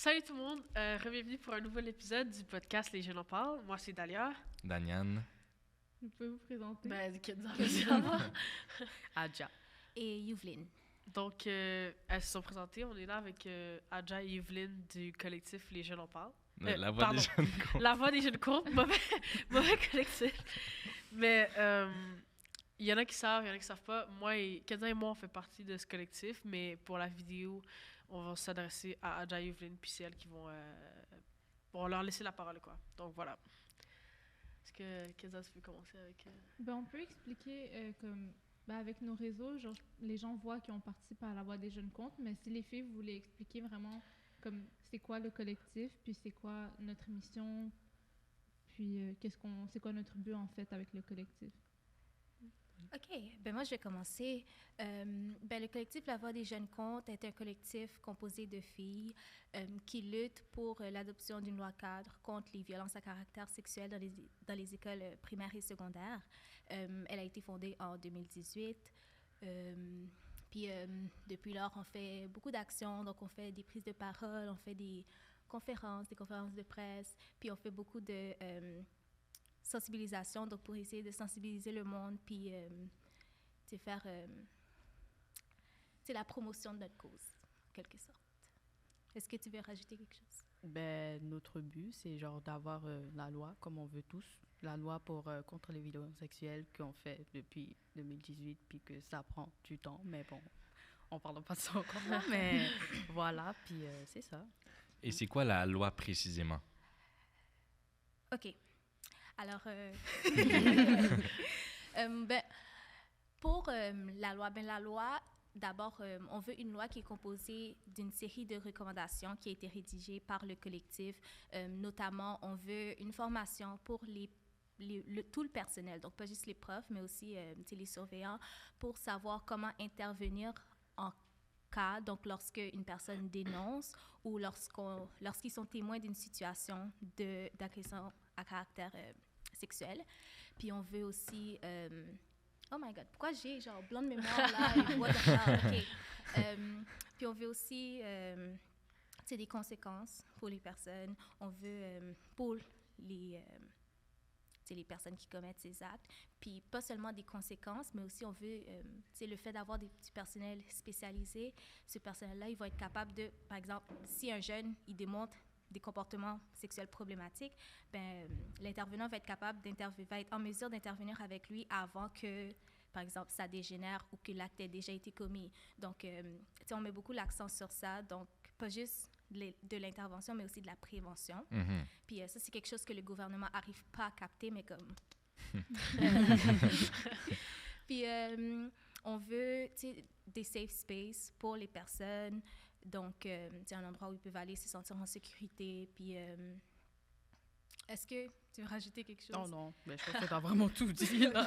Salut tout le monde, bienvenue pour un nouvel épisode du podcast Les Jeunes en parlent. Moi, c'est Dalia. Daniane. Vous pouvez vous présenter? Ben, qui nous avant. Adja. Et Yuvlin. Donc, elles se sont présentées. On est là avec Adja et Yveline du collectif Les Jeunes en parlent. La voix des jeunes comptes. La voix des jeunes comptes, mauvais collectif. Mais il y en a qui savent, il y en a qui savent pas. Moi et Kenza et moi, on fait partie de ce collectif, mais pour la vidéo, on va s'adresser à Adja et Yveline, puis c'est elles qui vont leur laisser la parole, quoi. Donc voilà. Est-ce que Kenza, tu peux commencer avec... On peut expliquer avec nos réseaux, genre, les gens voient qu'on participe à la Voix des jeunes comptes, mais si les filles, vous voulez expliquer vraiment comme c'est quoi le collectif, puis c'est quoi notre mission, puis c'est quoi notre but en fait avec le collectif. OK. Moi, je vais commencer. Le collectif La Voix des jeunes comptes est un collectif composé de filles qui luttent pour l'adoption d'une loi cadre contre les violences à caractère sexuel dans les écoles primaires et secondaires. Elle a été fondée en 2018. Depuis lors, on fait beaucoup d'actions. Donc, on fait des prises de parole, on fait des conférences de presse, puis on fait beaucoup de... sensibilisation, donc pour essayer de sensibiliser le monde, puis faire la promotion de notre cause, en quelque sorte. Est-ce que tu veux rajouter quelque chose? Notre but, c'est genre d'avoir la loi, comme on veut tous, la loi contre les violences sexuelles qu'on fait depuis 2018, puis que ça prend du temps, mais bon, on parle pas de ça encore, mais voilà, puis c'est ça. Et c'est quoi la loi précisément? OK. Alors, pour la loi, d'abord, on veut une loi qui est composée d'une série de recommandations qui a été rédigée par le collectif. Notamment, on veut une formation pour tout le personnel, donc pas juste les profs, mais aussi les surveillants, pour savoir comment intervenir en cas, donc lorsque une personne dénonce ou lorsqu'ils sont témoins d'une situation d'agression à caractère sexuel. Puis on veut aussi... oh my God, pourquoi j'ai genre blanc de mémoire là et voix de OK. Puis on veut aussi des conséquences pour les personnes. On veut pour les personnes qui commettent ces actes. Puis pas seulement des conséquences, mais aussi on veut le fait d'avoir du personnel spécialisé. Ce personnel-là, il va être capable de, par exemple, si un jeune, il démontre des comportements sexuels problématiques, l'intervenant va être en mesure d'intervenir avec lui avant que, par exemple, ça dégénère ou que l'acte ait déjà été commis. Donc, on met beaucoup l'accent sur ça. Donc, pas juste de l'intervention, mais aussi de la prévention. Mm-hmm. Puis ça, c'est quelque chose que le gouvernement n'arrive pas à capter, mais comme... Puis, on veut, des safe spaces pour les personnes. Donc, un endroit où ils peuvent aller se sentir en sécurité. Puis, est-ce que tu veux rajouter quelque chose? Non, mais je pense que tu as vraiment tout dit, là.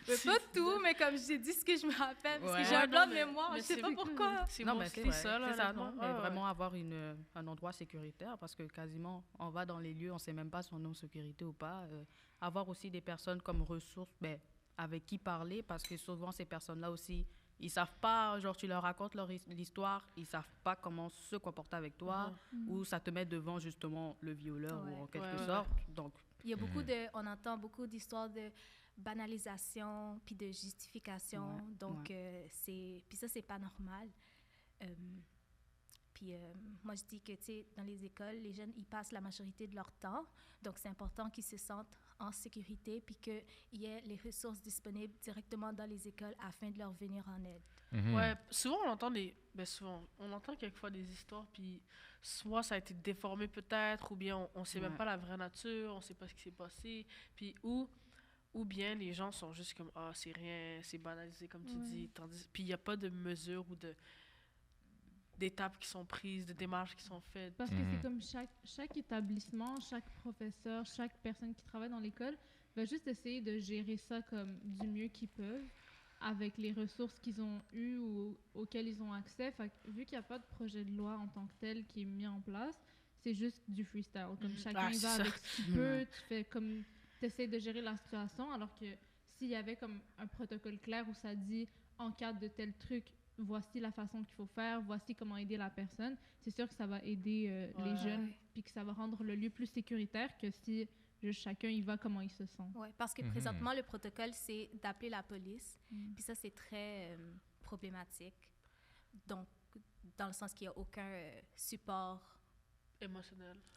Mais pas tout, mais comme j'ai dit ce que je me rappelle, parce que j'ai un blanc de mémoire, je sais pas pourquoi. C'est Non, bon, mais c'est ça, là. c'est ça, non. Ouais, Mais ouais. vraiment avoir un endroit sécuritaire, parce que quasiment, on va dans les lieux, on sait même pas si on est en sécurité ou pas. Avoir aussi des personnes comme ressources, avec qui parler, parce que souvent, ces personnes-là aussi, ils savent pas, genre tu leur racontes l'histoire, ils savent pas comment se comporter avec toi, ou ça te met devant justement le violeur, ou en quelque sorte. Donc, il y a on entend beaucoup d'histoires de banalisation puis de justification, donc puis ça c'est pas normal. Puis moi je dis que dans les écoles, les jeunes ils passent la majorité de leur temps, donc c'est important qu'ils se sentent en sécurité puis qu'il y ait les ressources disponibles directement dans les écoles afin de leur venir en aide. Mm-hmm. Ouais, souvent on entend quelquefois des histoires, puis soit ça a été déformé peut-être, ou bien on sait même pas la vraie nature, on sait pas ce qui s'est passé, puis ou bien les gens sont juste comme c'est rien, c'est banalisé comme tu dis, puis il y a pas de mesures ou d'étapes qui sont prises, de démarches qui sont faites. Parce que c'est comme chaque établissement, chaque professeur, chaque personne qui travaille dans l'école va juste essayer de gérer ça comme du mieux qu'ils peuvent avec les ressources qu'ils ont eues ou auxquelles ils ont accès. Fait que, vu qu'il n'y a pas de projet de loi en tant que tel qui est mis en place, c'est juste du freestyle. Comme chacun y va avec ce qu'il peut, tu fais comme... T'essaies de gérer la situation, alors que s'il y avait comme un protocole clair où ça dit en cas de tel truc, voici la façon qu'il faut faire, voici comment aider la personne, c'est sûr que ça va aider les jeunes, puis que ça va rendre le lieu plus sécuritaire que si juste chacun y va comment il se sent. Oui, parce que présentement, le protocole, c'est d'appeler la police. Puis ça, c'est très problématique. Donc, dans le sens qu'il n'y a aucun support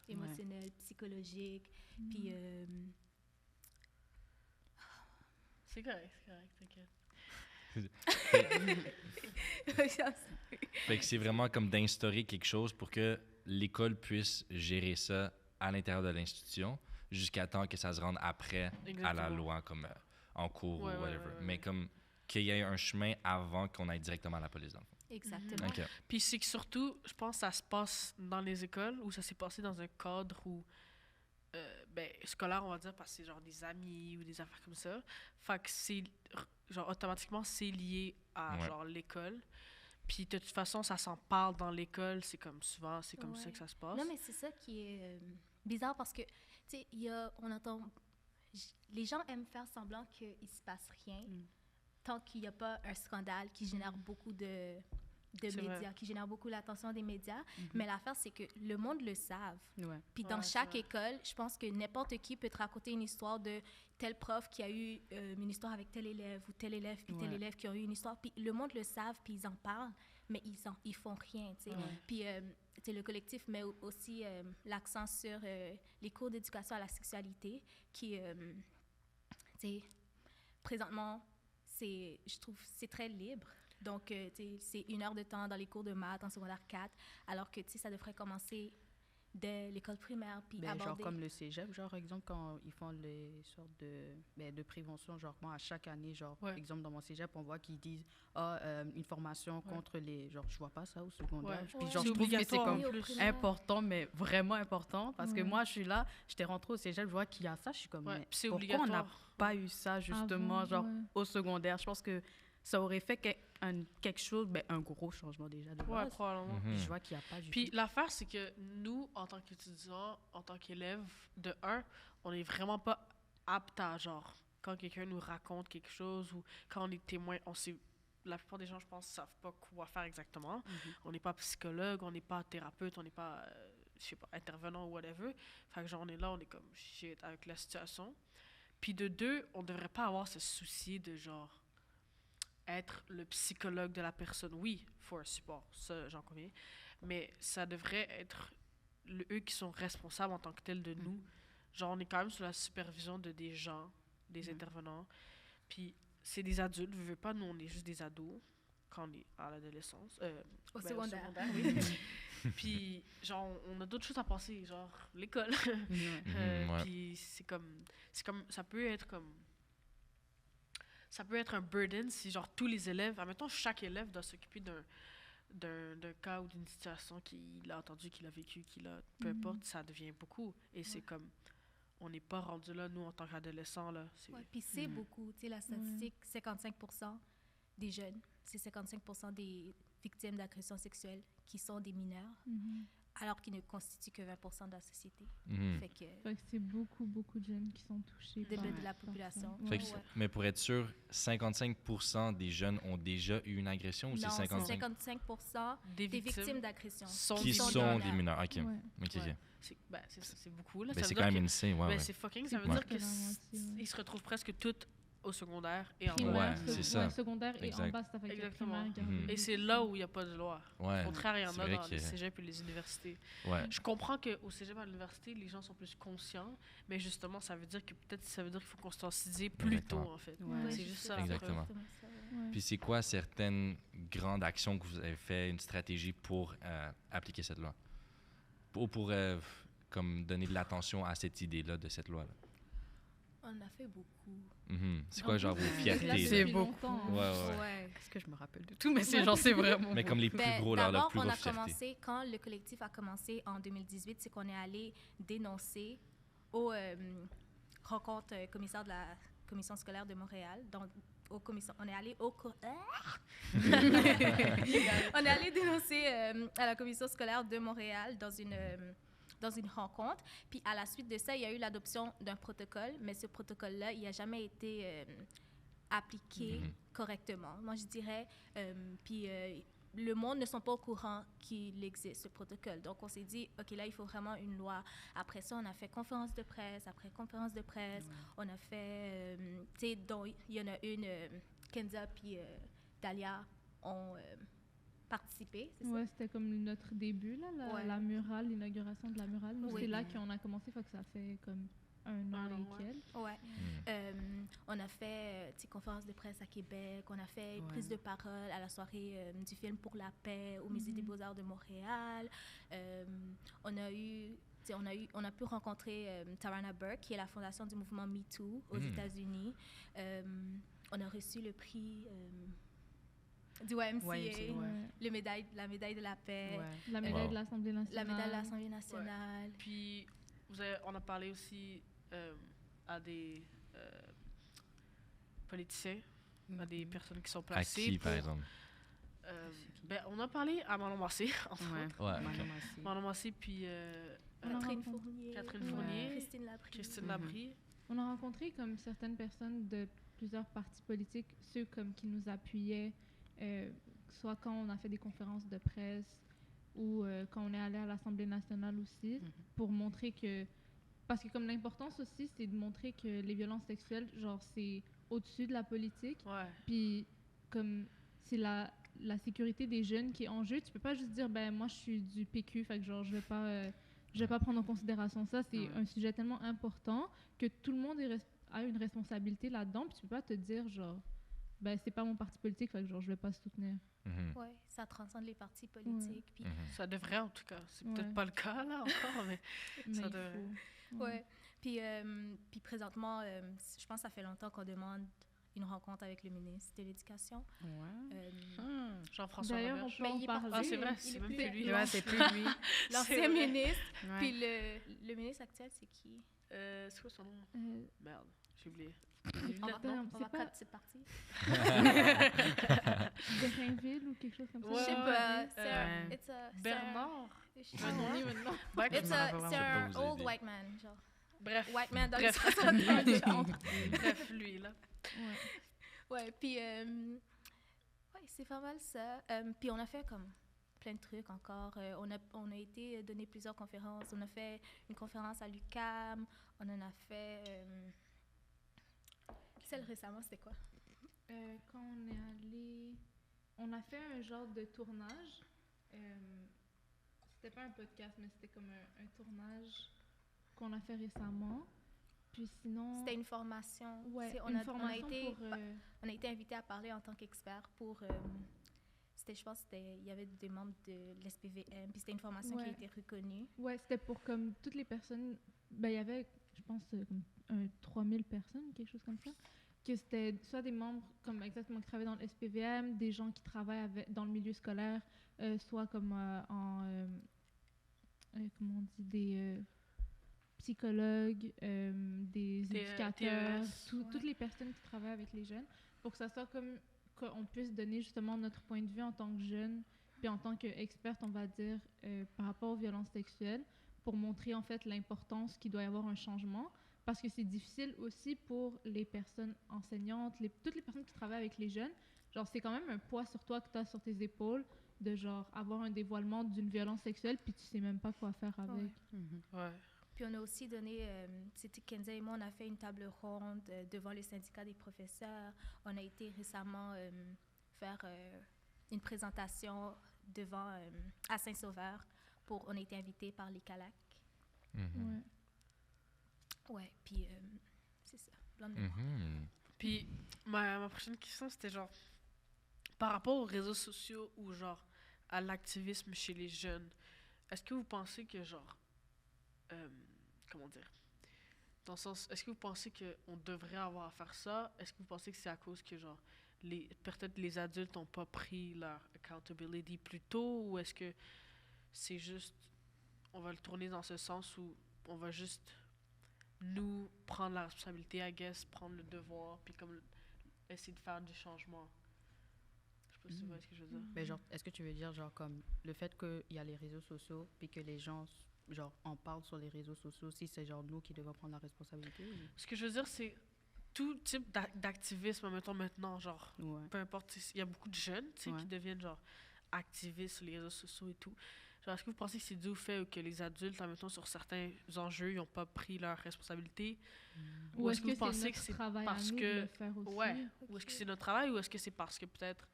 émotionnel, psychologique. Puis... C'est correct, t'inquiète. Fait que c'est vraiment comme d'instaurer quelque chose pour que l'école puisse gérer ça à l'intérieur de l'institution jusqu'à temps que ça se rende après à la loi, comme en cours ou whatever. Mais comme qu'il y ait un chemin avant qu'on aille directement à la police, dans le fond. Exactement. OK. Puis c'est que surtout, je pense que ça se passe dans les écoles ou ça s'est passé dans un cadre où, scolaire, on va dire, parce que c'est genre des amis ou des affaires comme ça. Fait que c'est, genre, automatiquement, c'est lié à, genre, l'école. Puis de toute façon, ça s'en parle dans l'école. C'est comme souvent, c'est comme ça que ça se passe. Non, mais c'est ça qui est bizarre parce que, tu sais, on entend... Les gens aiment faire semblant qu'il ne se passe rien tant qu'il n'y a pas un scandale qui génère beaucoup de médias, qui génère beaucoup l'attention des médias. Mais l'affaire, c'est que le monde le savent. Puis dans chaque école, je pense que n'importe qui peut te raconter une histoire de tel prof qui a eu une histoire avec tel élève ou tel élève, puis tel élève qui a eu une histoire. Puis le monde le savent, puis ils en parlent, mais ils font rien, tu sais. Puis le collectif met aussi l'accent sur les cours d'éducation à la sexualité qui, tu sais, présentement, je trouve c'est très libre. Donc, c'est 1 heure de temps dans les cours de maths en secondaire 4, alors que, ça devrait commencer dès l'école primaire, puis aborder... Genre comme le cégep, genre, exemple, quand ils font les sortes de prévention, genre, moi, à chaque année, genre, exemple, dans mon cégep, on voit qu'ils disent, une formation contre les... Genre, je vois pas ça au secondaire. Puis, genre, je trouve que c'est comme important, mais vraiment important, parce que moi, je suis là, j'étais rentrée au cégep, je vois qu'il y a ça, je suis comme, mais pourquoi on n'a pas eu ça, justement, genre, au secondaire? Je pense que ça aurait fait quelque chose, un gros changement déjà de base. Ouais, probablement. Je vois qu'il n'y a pas du Puis tout. l'affaire, c'est que nous, en tant qu'étudiants, en tant qu'élèves, de un, on n'est vraiment pas apte à, genre, quand quelqu'un nous raconte quelque chose ou quand on est témoin, la plupart des gens, je pense, ne savent pas quoi faire exactement. On n'est pas psychologue, on n'est pas thérapeute, on n'est pas, je sais pas, intervenant ou whatever. Fait que genre, on est là, on est comme shit avec la situation. Puis de deux, on ne devrait pas avoir ce souci de, genre, être le psychologue de la personne. Oui, il faut un support, ça, j'en conviens. Mais ça devrait être eux qui sont responsables en tant que tels de nous. Genre, on est quand même sous la supervision de des gens, des intervenants. Puis, c'est des adultes, je veux pas, nous, on est juste des ados quand on est à l'adolescence. Au secondaire. Oui. Puis, genre, on a d'autres choses à passer, genre l'école. Puis, c'est comme, ça peut être un burden si, genre, tous les élèves, admettons, chaque élève doit s'occuper d'un cas ou d'une situation qu'il a entendu, qu'il a vécu, peu importe, ça devient beaucoup. Et c'est comme, on n'est pas rendu là, nous, en tant qu'adolescents, là. Puis c'est beaucoup, tu sais, la statistique, 55% des jeunes, c'est 55% des victimes d'agressions sexuelles qui sont des mineurs, alors qu'ils ne constituent que 20% de la société. Fait que c'est beaucoup, beaucoup de jeunes qui sont touchés de la population. Mais pour être sûr, 55% des jeunes ont déjà eu une agression ou non, c'est 55% des victimes d'agressions qui sont des mineurs. OK. C'est beaucoup, là. C'est quand même insane. C'est fucking, ça veut dire qu'ils se retrouvent presque toutes au secondaire et en bas. C'est ça. Secondaire et en bas, ça fait que primaire. Et c'est là où il n'y a pas de loi. Au contraire, il y en a dans les cégeps et les universités. Je comprends qu'au cégep et à l'université, les gens sont plus conscients, mais justement, ça veut dire qu'il faut conscientiser plus tôt, en fait. C'est juste ça. Exactement. Puis c'est quoi certaines grandes actions que vous avez fait, une stratégie pour appliquer cette loi? Pour comme donner de l'attention à cette idée-là, de cette loi-là? On a fait beaucoup. C'est quoi, genre, vos fiertés? C'est beaucoup. Ouais. Est-ce que je me rappelle de tout? Mais c'est vraiment mais comme les plus gros, leur plus gros fierté. Quand le collectif a commencé en 2018, c'est qu'on est allé dénoncer aux rencontres commissaires de la commission scolaire de Montréal. Donc, on est allé on est allé dénoncer à la commission scolaire de Montréal dans une rencontre. Puis à la suite de ça, il y a eu l'adoption d'un protocole, mais ce protocole-là, il n'a jamais été appliquées correctement. Moi, je dirais, puis le monde ne sont pas au courant qu'il existe ce protocole. Donc, on s'est dit, OK, là, il faut vraiment une loi. Après ça, on a fait conférence de presse, après conférence de presse. On a fait, tu sais, dont il y en a une, Kenza puis Dalia ont participé, c'est ça? Ouais, c'était comme notre début, là, la murale, l'inauguration de la murale. Nous, c'est là qu'on a commencé, fait que ça fait comme un an et quelques. Ouais. On a fait conférence de presse à Québec, on a fait prise de parole à la soirée du film pour la paix au Musée des Beaux-Arts de Montréal. On a pu rencontrer Tarana Burke, qui est la fondation du mouvement MeToo aux États-Unis. On a reçu le prix du YMCA, la médaille de la paix, la médaille de l'Assemblée nationale. La médaille de l'Assemblée nationale. Puis, on a parlé aussi à des politiciens, à des personnes qui sont placées. À qui, par exemple? On a parlé à Manon Massé, entre autres. Manon Massé, puis Catherine Fournier, Christine Labrie. On a rencontré comme certaines personnes de plusieurs partis politiques, ceux comme qui nous appuyaient, soit quand on a fait des conférences de presse ou quand on est allé à l'Assemblée nationale aussi, pour montrer que... Parce que comme l'importance aussi, c'est de montrer que les violences sexuelles, genre, c'est au-dessus de la politique. Puis comme c'est la sécurité des jeunes qui est en jeu, tu peux pas juste dire, ben moi je suis du PQ, fait que genre je vais pas prendre en considération ça. C'est un sujet tellement important que tout le monde a une responsabilité là-dedans, puis tu peux pas te dire genre, ben c'est pas mon parti politique, fait que genre je vais pas soutenir. Oui, ça transcende les partis politiques. Puis ça devrait en tout cas. C'est peut-être pas le cas là encore, mais ça devrait. Puis présentement, je pense que ça fait longtemps qu'on demande une rencontre avec le ministre de l'Éducation. Jean-François D'ailleurs, on peut en parler. Ah, c'est vrai, c'est même plus lui. C'est plus lui. L'ancien ministre. Puis le ministre actuel, c'est qui? C'est quoi son nom? Merde, j'ai oublié. On va pas c'est parti. De Rainville ou quelque chose comme ça. Je sais pas. Bernard. C'est un old white man, genre. Bref. White man dans les 60. Bref, lui, là. Ouais, puis c'est pas mal ça. Puis on a fait comme plein de trucs encore. On a été donner plusieurs conférences. On a fait une conférence à l'UQAM. On en a fait... Celle récemment, c'était quoi? Quand on est allé... On a fait un genre de tournage. C'était pas un podcast, mais c'était comme un tournage qu'on a fait récemment. Puis sinon... C'était une formation. Ouais, on a été invité à parler en tant qu'expert pour... je pense qu'il y avait des membres de l'SPVM, puis c'était une formation qui a été reconnue. Ouais, c'était pour comme toutes les personnes... Ben, il y avait, je pense, comme 3000 personnes, quelque chose comme ça. Que c'était soit des membres comme exactement qui travaillent dans le SPVM, des gens qui travaillent dans le milieu scolaire, soit comme comment on dit, des psychologues, des éducateurs, toutes les personnes qui travaillent avec les jeunes, pour que ça soit comme qu'on puisse donner justement notre point de vue en tant que jeune, puis en tant qu'experte, on va dire, par rapport aux violences sexuelles, pour montrer en fait l'importance qu'il doit y avoir un changement. Parce que c'est difficile aussi pour les personnes enseignantes, toutes les personnes qui travaillent avec les jeunes. Genre, c'est quand même un poids sur toi que tu as sur tes épaules de genre avoir un dévoilement d'une violence sexuelle puis tu sais même pas quoi faire avec. Puis on a aussi donné, c'était Kenza et moi, on a fait une table ronde devant le syndicat des professeurs. On a été récemment faire une présentation devant à Saint-Sauveur. On a été invités par les CALAC. Ouais, puis c'est ça. Puis ma prochaine question, c'était genre, par rapport aux réseaux sociaux ou genre à l'activisme chez les jeunes, est-ce que vous pensez que genre, comment dire, dans le sens, est-ce que vous pensez qu'on devrait avoir à faire ça? Est-ce que vous pensez que c'est à cause que genre, peut-être les adultes n'ont pas pris leur accountability plus tôt, ou est-ce que c'est juste, on va le tourner dans ce sens où on va juste nous prendre la responsabilité, I guess, prendre le devoir, puis comme essayer de faire du changement. Je sais pas si tu vois ce que je veux dire. Mais genre, est-ce que tu veux dire genre comme le fait qu'il y a les réseaux sociaux, puis que les gens genre en parlent sur les réseaux sociaux, si c'est genre nous qui devons prendre la responsabilité? Ou? Ce que je veux dire, c'est tout type d'activisme, mettons maintenant, genre, peu importe, il y a beaucoup de jeunes, tu sais, qui deviennent, genre, activistes sur les réseaux sociaux et tout. Genre, est-ce que vous pensez que c'est dû au fait que les adultes, mettons, sur certains enjeux, ils n'ont pas pris leurs responsabilités? Ou est-ce que vous pensez que c'est parce que... de le faire aussi? Ouais, ou est-ce que c'est notre travail, ou est-ce que c'est parce que peut-être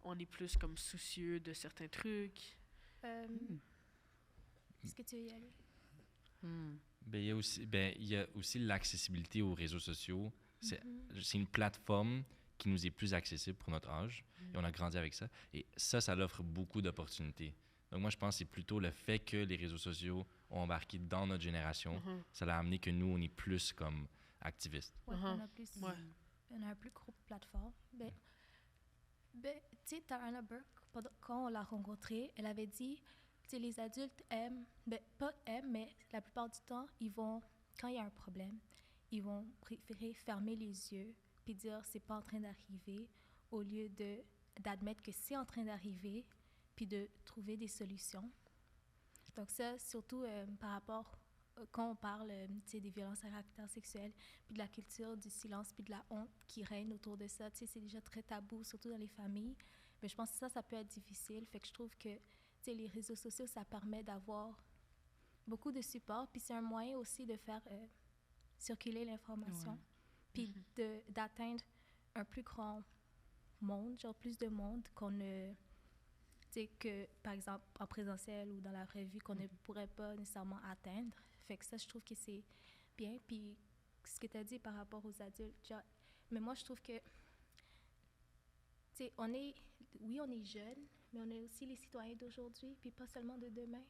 on est plus comme soucieux de certains trucs? Est-ce que tu veux y aller? Ben, il y a aussi l'accessibilité aux réseaux sociaux. C'est une plateforme qui nous est plus accessible pour notre âge. Et on a grandi avec ça. Et ça l'offre beaucoup d'opportunités. Donc moi, je pense que c'est plutôt le fait que les réseaux sociaux ont embarqué dans notre génération. Ça l'a amené que nous, on est plus comme activistes. Ouais, on a plus... On a un plus gros plateforme. Ben, tu sais, Tarana Burke, quand on l'a rencontrée, elle avait dit... les adultes aiment, pas aiment, mais la plupart du temps, ils vont, quand il y a un problème, ils vont préférer fermer les yeux puis dire c'est pas en train d'arriver au lieu d'admettre que c'est en train d'arriver puis de trouver des solutions. Donc ça, surtout par rapport, quand on parle des violences à caractère sexuel puis de la culture du silence puis de la honte qui règne autour de ça, c'est déjà très tabou, surtout dans les familles. Mais je pense que ça peut être difficile. Fait que je trouve que les réseaux sociaux, ça permet d'avoir beaucoup de support. Puis c'est un moyen aussi de faire circuler l'information. Puis d'atteindre un plus grand monde, genre plus de monde qu'on ne... Tu sais, que par exemple en présentiel ou dans la vraie vie, qu'on ne pourrait pas nécessairement atteindre. Fait que ça, je trouve que c'est bien. Puis ce que tu as dit par rapport aux adultes, genre, mais moi, je trouve que... Tu sais, on est jeunes, mais on est aussi les citoyens d'aujourd'hui, puis pas seulement de demain.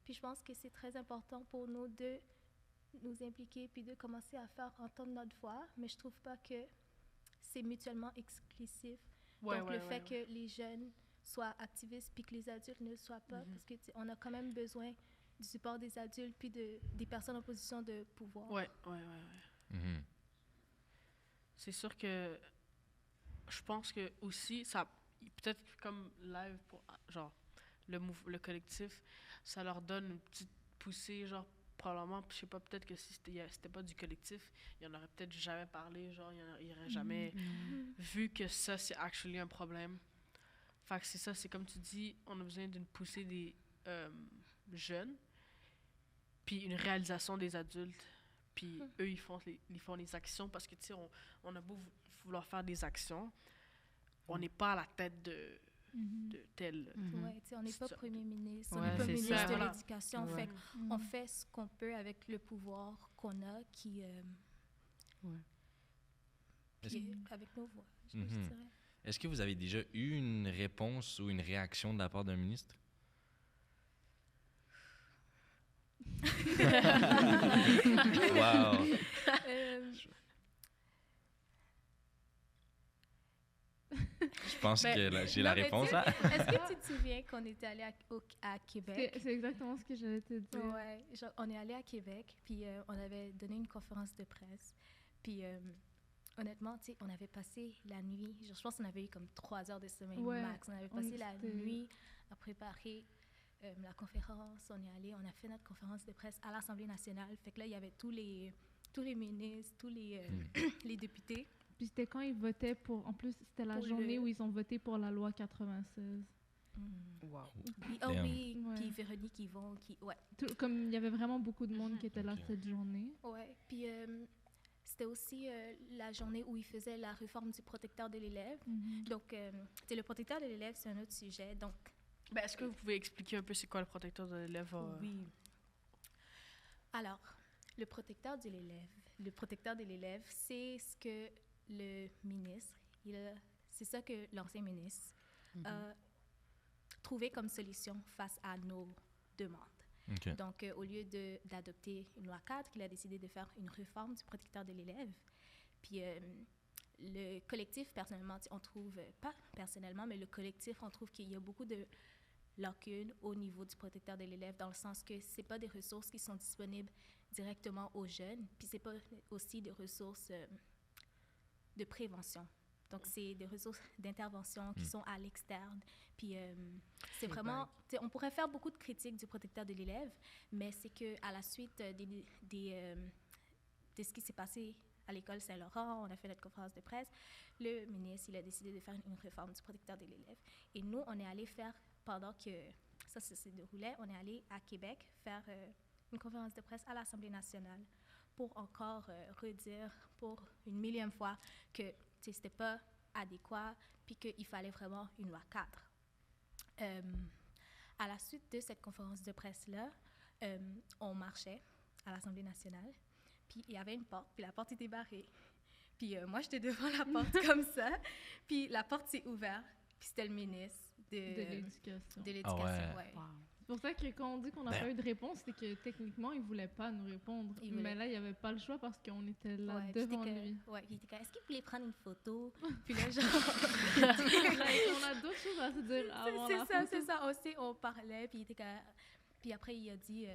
Puis je pense que c'est très important pour nous de nous impliquer, puis de commencer à faire entendre notre voix, mais je trouve pas que c'est mutuellement exclusif. Donc le fait que les jeunes soient activistes, puis que les adultes ne le soient pas, parce que on a quand même besoin du support des adultes, puis des personnes en position de pouvoir. Ouais. C'est sûr que je pense que aussi, ça peut-être comme live pour genre le collectif, ça leur donne une petite poussée, genre probablement, je sais pas, peut-être que si c'était pas du collectif, il y en aurait peut-être jamais parlé, genre il y aurait jamais vu que ça c'est actually un problème. Fait que c'est ça, c'est comme tu dis, on a besoin d'une poussée des jeunes, puis une réalisation des adultes, puis eux ils font les actions parce que tu sais on a beau vouloir faire des actions, on n'est pas à la tête de tel... Ouais, on n'est pas premier ministre, on n'est pas ministre de l'Éducation. Fait on fait ce qu'on peut avec le pouvoir qu'on a qui... avec nos voix, je dirais. Est-ce que vous avez déjà eu une réponse ou une réaction de la part d'un ministre? Wow! Je pense que j'ai la réponse. Est-ce que tu te souviens qu'on était allé à Québec? C'est exactement ce que j'allais te dire. Ouais, on est allé à Québec, puis on avait donné une conférence de presse. Puis honnêtement, tu sais, on avait passé la nuit, je pense qu'on avait eu comme 3 heures de sommeil max. On avait passé la nuit à préparer la conférence. On est allé, on a fait notre conférence de presse à l'Assemblée nationale. Fait que là, il y avait tous les ministres, tous les députés. Puis c'était quand ils votaient pour... En plus, c'était la journée où ils ont voté pour la loi 96. Wow. Puis, puis Véronique Yvon, comme il y avait vraiment beaucoup de monde qui était là cette journée. Ouais. Puis c'était aussi la journée où ils faisaient la réforme du protecteur de l'élève. Donc, le protecteur de l'élève, c'est un autre sujet. Donc, est-ce que vous pouvez expliquer un peu c'est quoi le protecteur de l'élève? Oui. Alors, le protecteur de l'élève, c'est ce que le ministre, c'est ça que l'ancien ministre a trouvé comme solution face à nos demandes. Okay. Donc, au lieu d'adopter une loi 4, il a décidé de faire une réforme du protecteur de l'élève. Puis, le collectif, personnellement, on trouve, pas personnellement, mais le collectif, on trouve qu'il y a beaucoup de lacunes au niveau du protecteur de l'élève, dans le sens que ce n'est pas des ressources qui sont disponibles directement aux jeunes, puis ce n'est pas aussi des ressources de prévention. Donc, c'est des ressources d'intervention qui sont à l'externe. Puis, c'est vraiment... On pourrait faire beaucoup de critiques du protecteur de l'élève, mais c'est qu'à la suite de ce qui s'est passé à l'école Saint-Laurent, on a fait notre conférence de presse. Le ministre, il a décidé de faire une réforme du protecteur de l'élève. Et nous, on est allé faire, pendant que ça se déroulait, on est allé à Québec faire une conférence de presse à l'Assemblée nationale pour encore redire pour une millième fois que c'était pas adéquat puis qu'il fallait vraiment une loi cadre. À la suite de cette conférence de presse-là, on marchait à l'Assemblée nationale, puis il y avait une porte, puis la porte était barrée. Puis moi, j'étais devant la porte comme ça, puis la porte s'est ouverte, puis c'était le ministre de l'éducation. De l'éducation, ouais. Wow. C'est pour ça que quand on dit qu'on n'a pas eu de réponse, c'est que techniquement, il ne voulait pas nous répondre. Mais là, il n'y avait pas le choix parce qu'on était là devant lui. Ouais, puis il était comme, est-ce qu'il voulait prendre une photo? Puis là, genre... on a d'autres choses à se dire avant la photo. C'est ça. Aussi, on parlait, puis il était comme... Puis après, il a dit...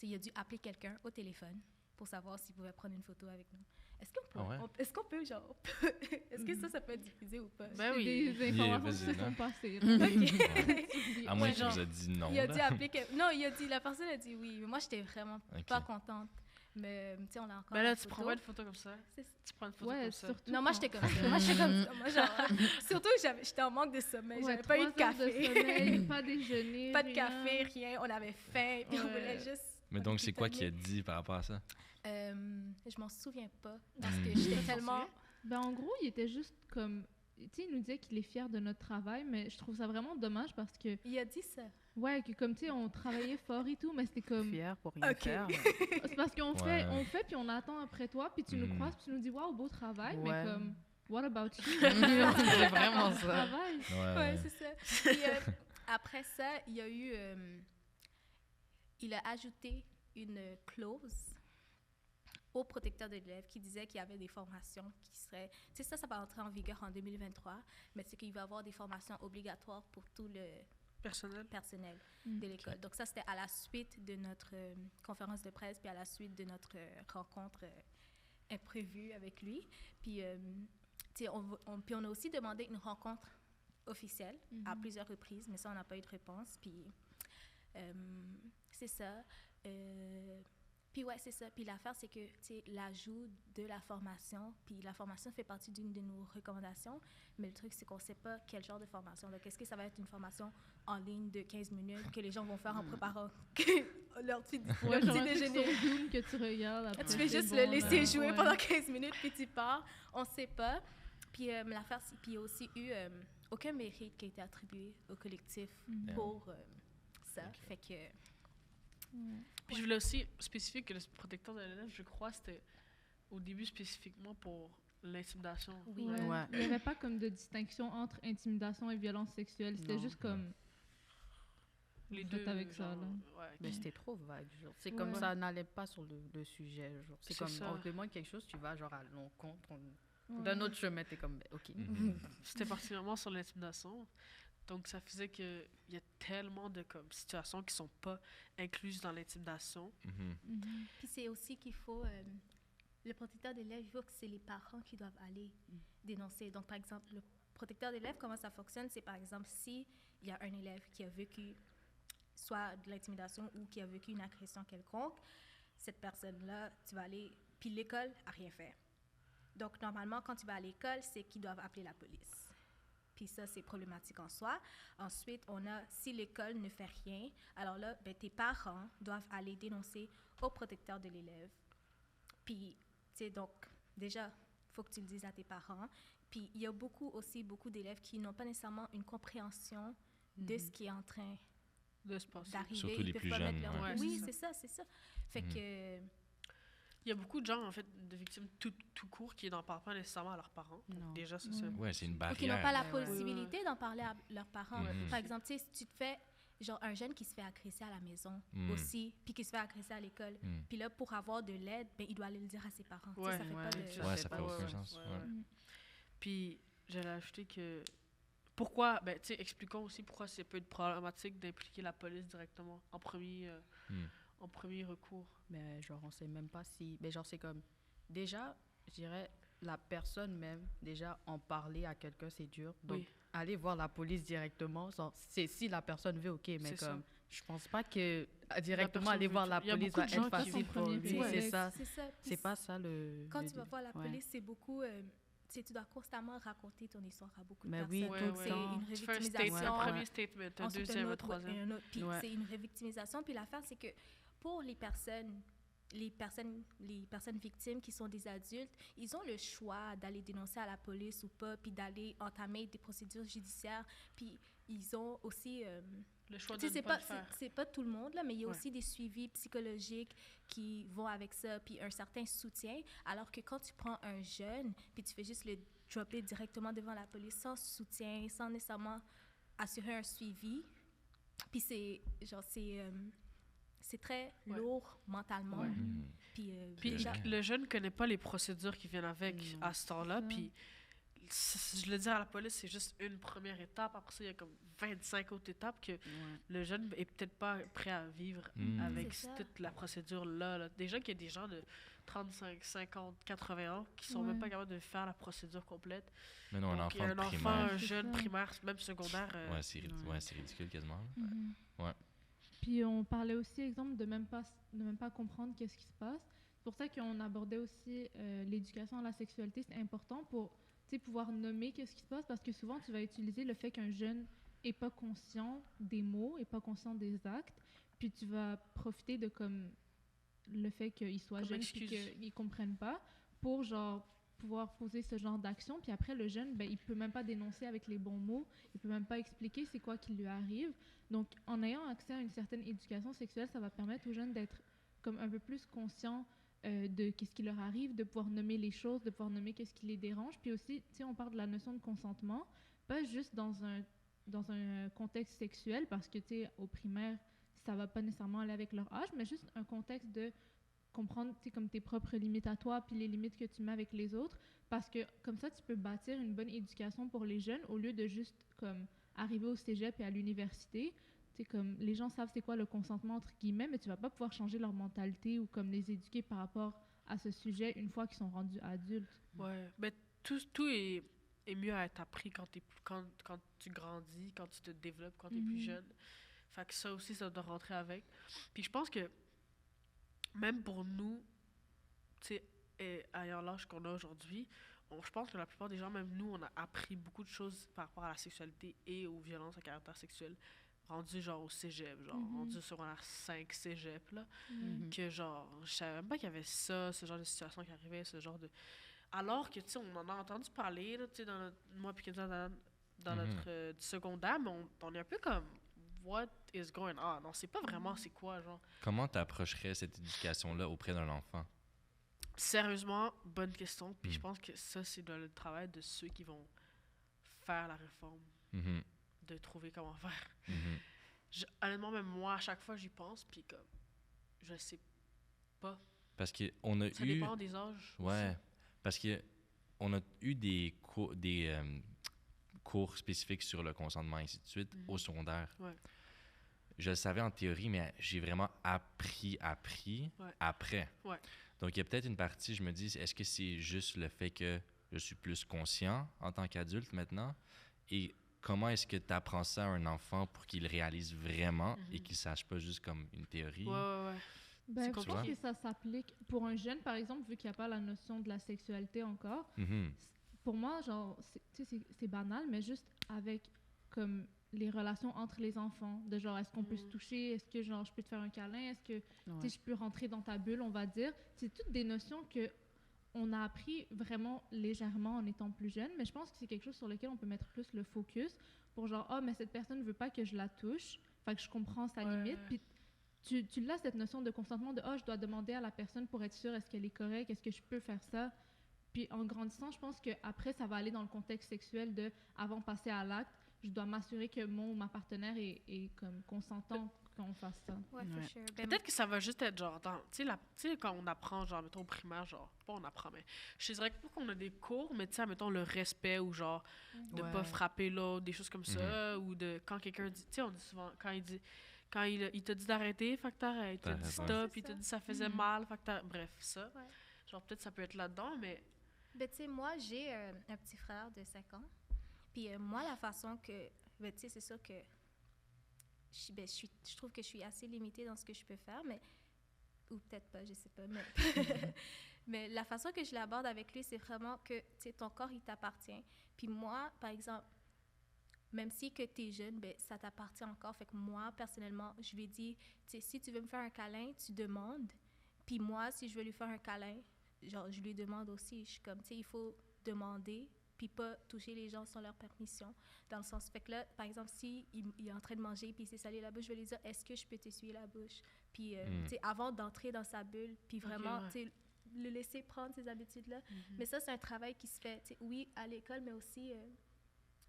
il a dû appeler quelqu'un au téléphone pour savoir s'il pouvait prendre une photo avec nous. Est-ce qu'on peut, genre... Est-ce que ça peut être diffusé ou pas? Ben oui. Des informations qui se sont passées. OK. À moins qu'il vous a dit non. Il a dû appeler... Non, la personne a dit oui. Mais moi, j'étais vraiment pas contente. Mais, tu sais, on a encore... Ben là, tu prends pas une photo comme ça. Tu prends une photo comme ça. Non, moi, j'étais comme ça. Moi, genre... Surtout que j'étais en manque de sommeil. J'avais pas eu de café. De sommeil, pas déjeuner, pas de café, rien. On avait faim. Puis on voulait juste... Mais donc, c'est quoi qu'il a dit par rapport à ça? Je m'en souviens pas. Parce que j'étais tellement... Ben, en gros, il était juste comme... Tu sais, il nous disait qu'il est fier de notre travail, mais je trouve ça vraiment dommage parce que... Il a dit ça? Ouais, que comme, tu sais, on travaillait fort et tout, mais c'était comme... Fier pour rien faire. C'est parce qu'on fait, puis on attend après toi, puis tu nous croises, puis tu nous dis « Waouh, beau travail », mais comme... What about you? C'est vraiment ça. Ouais, c'est ça. Puis après ça, il y a eu... il a ajouté une clause au protecteur de l'élève qui disait qu'il y avait des formations qui seraient... Tu sais, ça va entrer en vigueur en 2023, mais c'est qu'il va y avoir des formations obligatoires pour tout le personnel de l'école. Donc ça, c'était à la suite de notre conférence de presse, puis à la suite de notre rencontre imprévue avec lui. Puis, tu sais, on a aussi demandé une rencontre officielle à plusieurs reprises, mais ça, on n'a pas eu de réponse. Puis, c'est ça. Puis ouais, c'est ça. Puis l'affaire, c'est que, tu sais, l'ajout de la formation, puis la formation fait partie d'une de nos recommandations, mais le truc, c'est qu'on ne sait pas quel genre de formation. Donc, est-ce que ça va être une formation en ligne de 15 minutes que les gens vont faire en préparant leur petit déjeuner? Que tu regardes après. Tu fais juste le laisser jouer pendant 15 minutes, puis tu pars. On ne sait pas. Puis l'affaire, c'est qu'il n'y a aussi eu aucun mérite qui a été attribué au collectif pour ça. Fait que... Puis je voulais aussi spécifier que le protecteur de l'élève, je crois, c'était au début spécifiquement pour l'intimidation. Oui. Ouais. Il n'y avait pas comme de distinction entre intimidation et violence sexuelle. C'était juste comme... Les deux avec ça, là. Ouais, mais c'était trop vague. Genre. C'est comme ça n'allait pas sur le sujet. Genre. C'est comme, on te demande quelque chose, tu vas genre à l'encontre. D'un autre chemin, t'es comme, OK. C'était particulièrement sur l'intimidation. Donc, ça faisait qu'il y a tellement de situations qui ne sont pas incluses dans l'intimidation. Puis c'est aussi qu'il faut... le protecteur d'élève, il faut que c'est les parents qui doivent aller dénoncer. Donc, par exemple, le protecteur d'élève, comment ça fonctionne? C'est, par exemple, s'il y a un élève qui a vécu soit de l'intimidation ou qui a vécu une agression quelconque, cette personne-là, tu vas aller... Puis l'école n'a rien fait. Donc, normalement, quand tu vas à l'école, c'est qu'ils doivent appeler la police. Puis ça, c'est problématique en soi. Ensuite, on a, si l'école ne fait rien, alors là, ben, tes parents doivent aller dénoncer au protecteur de l'élève. Puis, tu sais, donc, déjà, il faut que tu le dises à tes parents. Puis, il y a beaucoup d'élèves qui n'ont pas nécessairement une compréhension de ce qui est en train de se passer. D'arriver. Surtout les plus jeunes. Oui, c'est ça. Fait que... Il y a beaucoup de gens, en fait, de victimes tout court qui n'en parlent pas nécessairement à leurs parents. Donc, déjà, ça, c'est... Ouais, c'est une barrière. Qui n'ont pas la possibilité d'en parler à leurs parents. Par exemple, tu sais, si tu te fais... Genre, un jeune qui se fait agresser à la maison aussi, puis qui se fait agresser à l'école. Puis là, pour avoir de l'aide, ben, il doit aller le dire à ses parents. Ouais, ça fait pas de... ça fait aucun sens. Puis, j'allais ajouter que... Pourquoi... Ben, tu sais, expliquons aussi pourquoi c'est peut être problématique d'impliquer la police directement en premier recours. Mais genre, on sait même pas si... Mais genre, c'est comme... Déjà, je dirais, la personne même, déjà, en parler à quelqu'un, c'est dur. Donc, aller voir la police directement, c'est si la personne veut, OK, mais comme... Je pense pas que directement aller voir la police va être facile pour lui. Ouais. C'est ça. C'est ça. C'est pas ça le... Quand tu vas voir la police, c'est beaucoup... tu dois constamment raconter ton histoire à beaucoup de personnes. Oui, tout le c'est temps. une Tu fais revictimisation. un premier statement, un deuxième, un troisième. Puis c'est une revictimisation. Puis l'affaire, c'est que pour les personnes victimes qui sont des adultes, ils ont le choix d'aller dénoncer à la police ou pas, puis d'aller entamer des procédures judiciaires. Puis ils ont aussi... le choix de ne pas le faire. C'est pas tout le monde, là, mais il y a aussi des suivis psychologiques qui vont avec ça, puis un certain soutien. Alors que quand tu prends un jeune, puis tu fais juste le dropper directement devant la police sans soutien, sans nécessairement assurer un suivi, puis c'est très lourd mentalement. Puis le jeune ne connaît pas les procédures qui viennent avec à ce temps-là. Puis je le dis à la police, c'est juste une première étape. Après ça, il y a comme 25 autres étapes que le jeune est peut-être pas prêt à vivre avec toute la procédure-là. Déjà qu'il y a des gens de 35, 50, 80 ans qui sont même pas capables de faire la procédure complète. Mais non, donc, un enfant un jeune primaire, même secondaire... c'est ridicule quasiment. Puis on parlait aussi, exemple, de même pas comprendre qu'est-ce qui se passe. C'est pour ça qu'on abordait aussi l'éducation à la sexualité. C'est important pour pouvoir nommer qu'est-ce qui se passe, parce que souvent, tu vas utiliser le fait qu'un jeune n'est pas conscient des mots, n'est pas conscient des actes, puis tu vas profiter de comme le fait qu'il soit jeune et qu'il ne comprenne pas pour genre pouvoir poser ce genre d'action. Puis après, le jeune, ben, il ne peut même pas dénoncer avec les bons mots, il ne peut même pas expliquer c'est quoi qui lui arrive. Donc, en ayant accès à une certaine éducation sexuelle, ça va permettre aux jeunes d'être comme un peu plus conscients de qu'est-ce qui leur arrive, de pouvoir nommer les choses, de pouvoir nommer qu'est-ce qui les dérange. Puis aussi, tu sais, on parle de la notion de consentement, pas juste dans un contexte sexuel, parce que, tu sais, au primaire, ça va pas nécessairement aller avec leur âge, mais juste un contexte de comprendre, tu sais, comme tes propres limites à toi, puis les limites que tu mets avec les autres, parce que comme ça, tu peux bâtir une bonne éducation pour les jeunes, au lieu de juste, comme, arriver au cégep et à l'université. C'est comme les gens savent c'est quoi le consentement entre guillemets, mais tu vas pas pouvoir changer leur mentalité ou comme les éduquer par rapport à ce sujet une fois qu'ils sont rendus adultes. Ouais, mais tout est mieux à être appris quand tu grandis, quand tu te développes, quand tu es plus jeune. Fait que ça aussi, ça doit rentrer avec. Puis je pense que même pour nous, tu sais, ayant l'âge qu'on a aujourd'hui, je pense que la plupart des gens, même nous, on a appris beaucoup de choses par rapport à la sexualité et aux violences à caractère sexuel. Rendu genre au cégep, genre rendu sur un 5 cégep, là, que genre, je savais même pas qu'il y avait ça, ce genre de situation qui arrivait, ce genre de... Alors que, tu sais, on en a entendu parler, tu sais, moi puis Kenza, dans notre secondaire, mais on est un peu comme, what is going on? On sait pas vraiment c'est quoi, genre. Comment t'approcherais cette éducation-là auprès d'un enfant? Sérieusement, bonne question, puis je pense que ça, c'est le travail de ceux qui vont faire la réforme. De trouver comment faire. Honnêtement, même moi, à chaque fois, j'y pense, puis comme, je sais pas. Parce qu'on a ça dépend des âges. Ouais, aussi. Parce qu'on a eu des cours spécifiques sur le consentement et ainsi de suite au secondaire. Ouais. Je le savais en théorie, mais j'ai vraiment appris après. Ouais. Donc, il y a peut-être une partie, je me dis, est-ce que c'est juste le fait que je suis plus conscient en tant qu'adulte maintenant? Et comment est-ce que tu apprends ça à un enfant pour qu'il réalise vraiment et qu'il ne sache pas juste comme une théorie? Ouais. Ben, je pense que ça s'applique pour un jeune, par exemple, vu qu'il n'y a pas la notion de la sexualité encore. Pour moi, genre, c'est banal, mais juste avec comme les relations entre les enfants, de genre, est-ce qu'on peut se toucher, est-ce que genre, je peux te faire un câlin, est-ce que je peux rentrer dans ta bulle, on va dire. C'est toutes des notions que on a appris vraiment légèrement en étant plus jeune, mais je pense que c'est quelque chose sur lequel on peut mettre plus le focus pour genre, mais cette personne ne veut pas que je la touche, fait que je comprends sa limite. Puis tu l'as, cette notion de consentement de, je dois demander à la personne pour être sûre, est-ce qu'elle est correcte, est-ce que je peux faire ça? Puis en grandissant, je pense qu'après, ça va aller dans le contexte sexuel de, avant de passer à l'acte, je dois m'assurer que mon ou ma partenaire est comme consentant quand on fasse ça. Ouais, for sure. Peut-être que ça va juste être genre, tu sais, quand on apprend, genre, mettons, au primaire, genre, pas on apprend, mais je dirais que pas qu'on a des cours, mais tu sais, mettons, le respect ou genre, de pas frapper l'autre, des choses comme ça, ou de, quand quelqu'un dit, tu sais, on dit souvent, quand il te dit d'arrêter, fait que t'arrêtes, il te dit stop, il te dit ça faisait mal, fait que t'arrêtes, bref, ça. Ouais. Genre, peut-être ça peut être là-dedans, mais... Ben, tu sais, moi, j'ai un petit frère de 5 ans, puis moi, la façon que, ben, tu sais, c'est sûr que je trouve que je suis assez limitée dans ce que je peux faire, mais ou peut-être pas, je sais pas, mais mais la façon que je l'aborde avec lui, c'est vraiment que, tu sais, ton corps, il t'appartient. Puis moi, par exemple, même si que tu es jeune, ben, ça t'appartient encore. Fait que moi, personnellement, je lui ai dit, tu sais, si tu veux me faire un câlin, tu demandes. Puis moi, si je veux lui faire un câlin, genre, je lui demande aussi. Je suis comme, tu sais, il faut demander, puis pas toucher les gens sans leur permission. Dans le sens, fait que là, par exemple, si il est en train de manger, puis il s'est salé la bouche, je vais lui dire, est-ce que je peux t'essuyer la bouche? Puis, tu sais, avant d'entrer dans sa bulle, puis vraiment, tu sais, le laisser prendre ces habitudes-là. Mais ça, c'est un travail qui se fait, tu sais, oui, à l'école, mais aussi,